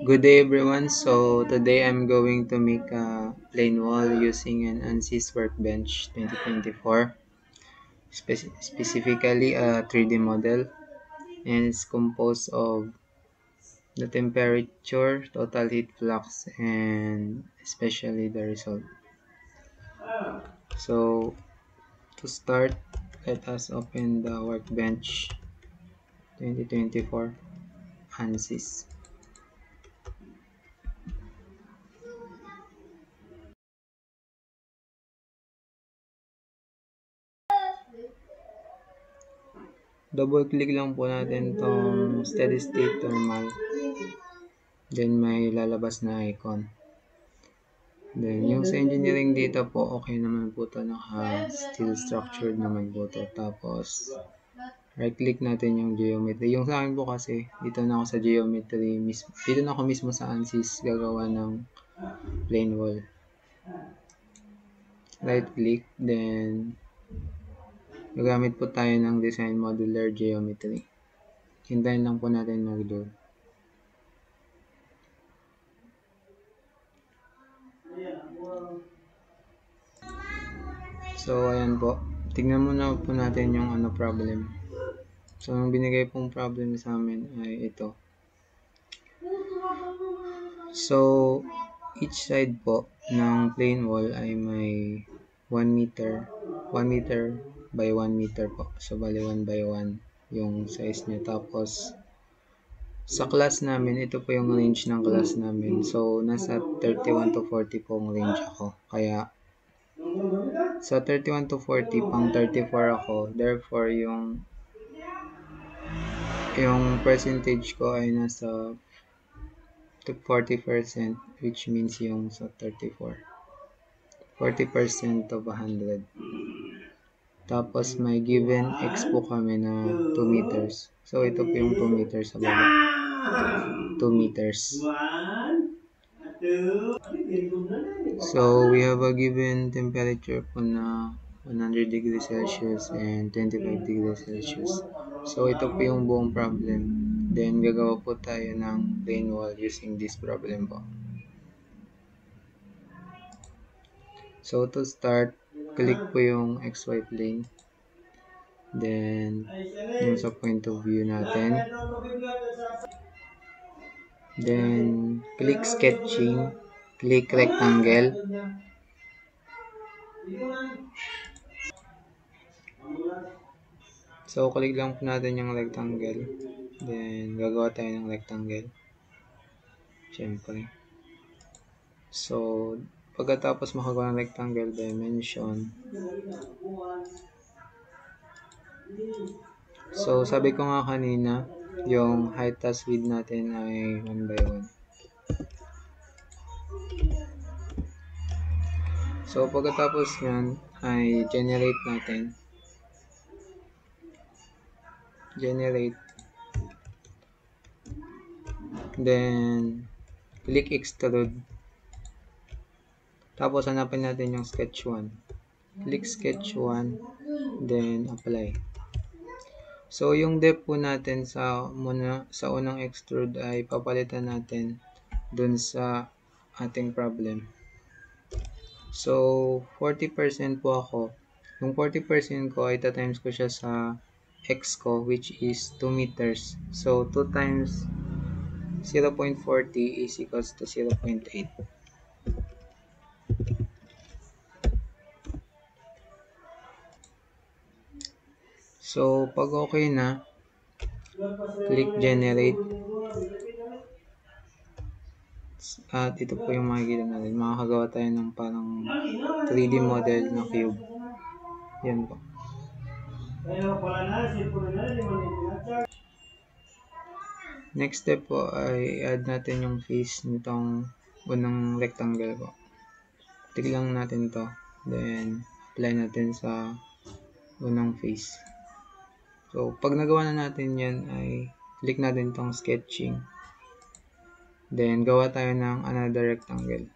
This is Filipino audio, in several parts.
Good day everyone. So today I'm going to make a plain wall using an ANSYS Workbench 2024, specifically a 3D model, and it's composed of the temperature, total heat flux, and especially the result. So to start, let us open the Workbench 2024 ANSYS. Double click lang po natin tong steady state thermal. Then may lalabas na icon. Then yung sa engineering data po, okay naman po ito. Naka-steel structured naman po ito. Tapos right click natin yung geometry. Yung sa akin po kasi, dito na ako sa geometry. Dito na ako mismo sa ANSYS gagawa ng plain wall. Right click, then gagamit po tayo ng design modular geometry. Hintayin lang po natin mag-load. So, ayan po. Tignan muna po natin yung problem. So, ang binigay pong problem sa amin ay ito. So, each side po ng plain wall ay may 1 meter, 1 meter by 1 meter po. So, bali 1 by 1 yung size niya. Tapos, sa class namin, ito po yung range ng class namin. So, nasa 31 to 40 po ang range ako. Kaya, sa 31 to 40, pang 34 ako. Therefore, yung percentage ko ay nasa 40%, which means yung sa 34. 40% of 100. Tapos, may given x po kami na 2 meters. So, ito po yung 2 meters sa baba. 2 meters. So, we have a given temperature po na 100 degrees Celsius and 25 degrees Celsius. So, ito po yung buong problem. Then, gagawa po tayo ng plain wall using this problem po. So, to start, click po yung XY plane. Then, yung sa point of view natin. Then, click sketching. Click rectangle. So, click lang po natin yung rectangle. Then, gagawa tayo ng rectangle. Siyempre. So, pagkatapos makagawa ng rectangle dimension. So, sabi ko nga kanina, yung height tas width natin ay 1 by 1. So, pagkatapos yan, ay generate natin. Generate. Then, click extrude. Tapos, hanapin natin yung sketch 1. Click sketch 1. Then, apply. So, yung depth po natin sa unang extrude ay papalitan natin dun sa ating problem. So, 40% po ako. Yung 40% ko ay times ko siya sa x ko, which is 2 meters. So, 2 times 0.40 is equals to 0.8. So, pag okay na, click generate. At ito po yung makikita natin. Makakagawa tayo ng parang 3D model na cube. Yan po. Next step po ay add natin yung face nitong unang rectangle po. Click lang natin to. Then, apply natin sa unang face. So, pag nagawa na natin yan ay click natin tong sketching. Then, gawa tayo ng another rectangle.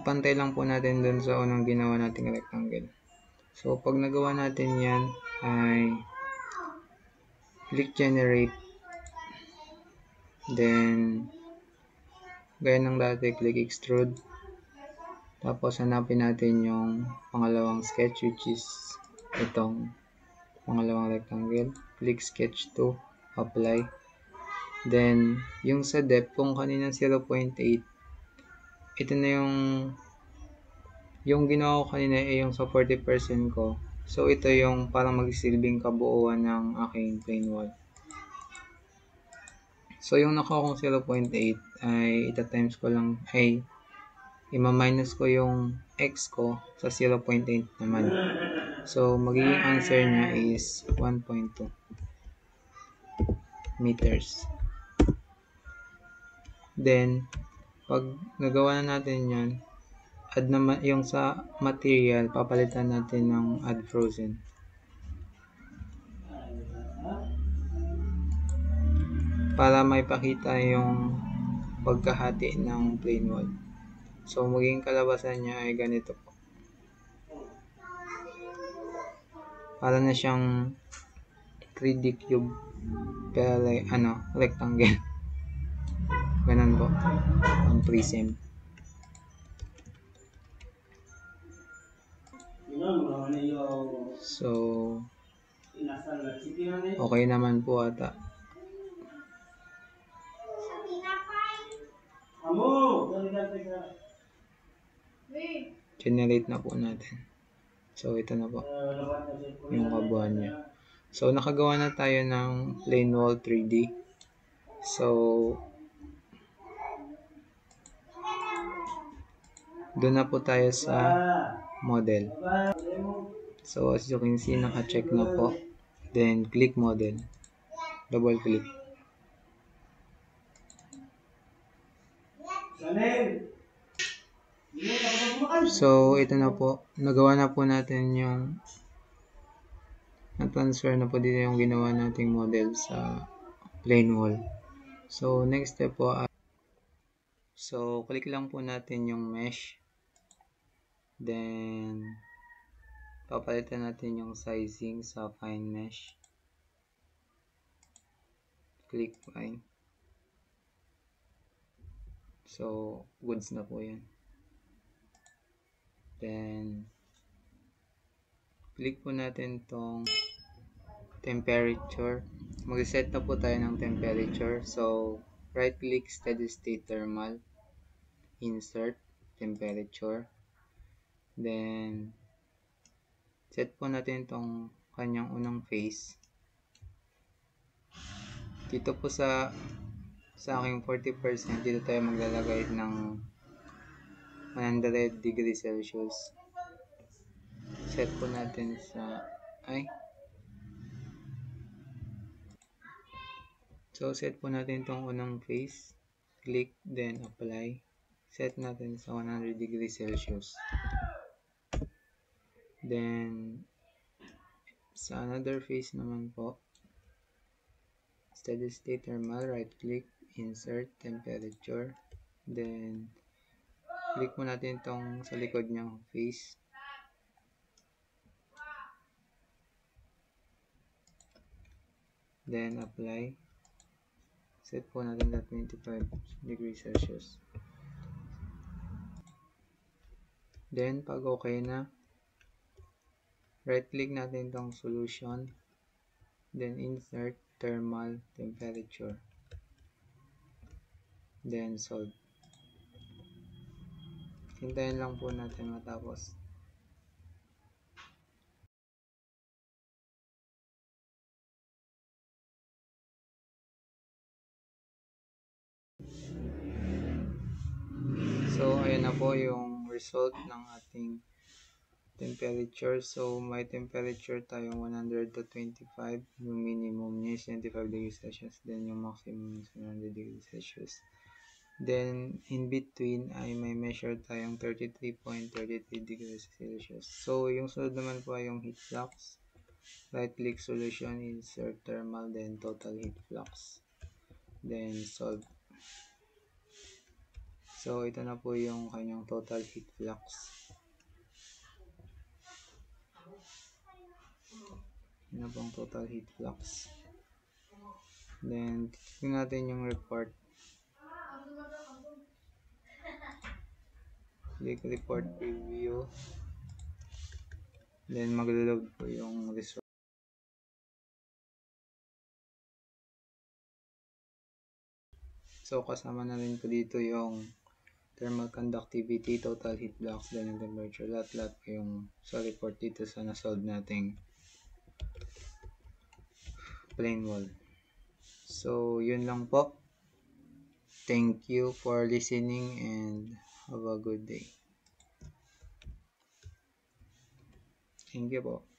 Pantay lang po natin dun sa unang ginawa nating rectangle. So, pag nagawa natin yan, ay click generate. Then, gaya ng dati, click extrude. Tapos, hanapin natin yung pangalawang sketch, which is itong pangalawang rectangle. Click sketch 2, apply. Then, yung sa depth, kung kanina 0.8, ito na yung ginawa ko kanina ay yung sa 40% ko. So, ito yung parang magsilbing kabuuan ng aking plane wall. So, yung nakuha kong 0.8 ay ita-times ko lang, ay ima-minus ko yung x ko sa 0.8 naman. So, magiging answer niya is 1.2 meters. Then, pag nagawa na natin yun, add naman yung sa material, papalitan natin ng add frozen. Para may pakita yung pagkahati ng plane wall. So, magiging kalabasan niya ay ganito po. Para na siyang 3D cube, pero like, rectangle. Ganun po, ang prism. So, okay naman po ata. Generate na po natin. So, ito na po yung kabuuan niya. So, nakagawa na tayo ng plane wall 3D. So, doon na po tayo sa model. So, as you can see, naka-check na po. Then, click model. Double click. So, ito na po. Nagawa na po natin yung na-transfer na po dito yung ginawa nating model sa plane wall. So, next step po so, click lang po natin yung mesh. Then, papalitan natin yung sizing sa fine mesh. Click fine. So, goods na po yan. Then, click po natin tong temperature. Mag-set na po tayo ng temperature. So, right click steady state thermal. Insert temperature. Then, set po natin tong kanyang unang phase. Dito po sa aking 40%, dito tayo maglalagay ng 100 degrees Celsius. Set po natin sa So, set po natin itong unang phase. Click, then apply. Set natin sa 100 degrees Celsius. Then, sa another phase naman po, steady state thermal, right click, insert temperature. Then, click po natin itong sa likod niyang phase. Then, apply. Set po natin sa 25 degrees Celsius. Then, pag okay na, right click natin itong solution. Then, insert thermal temperature. Then, solve. Hintayin lang po natin matapos. So, ayan na po yung result ng ating temperature. So, may temperature tayong 100 to 25. Yung minimum niya is 25 degrees Celsius. Then, yung maximum is 100 degrees Celsius. Then, in between ay may measure tayong 33.33 degrees Celsius. So, yung sunod naman po ay yung heat flux. Right click solution, insert thermal, then total heat flux. Then, solve. So, ito na po yung kanyang total heat flux. Yun na pong total heat flux. Then, titignan natin yung report. Click report preview. Then, mag-load po yung result. So, kasama na rin po dito yung thermal conductivity, total heat flux, then yung temperature. Lahat-lahat po yung sa report dito sa na-solve nating plane wall. So, yun lang po. Thank you for listening and have a good day. Thank you po.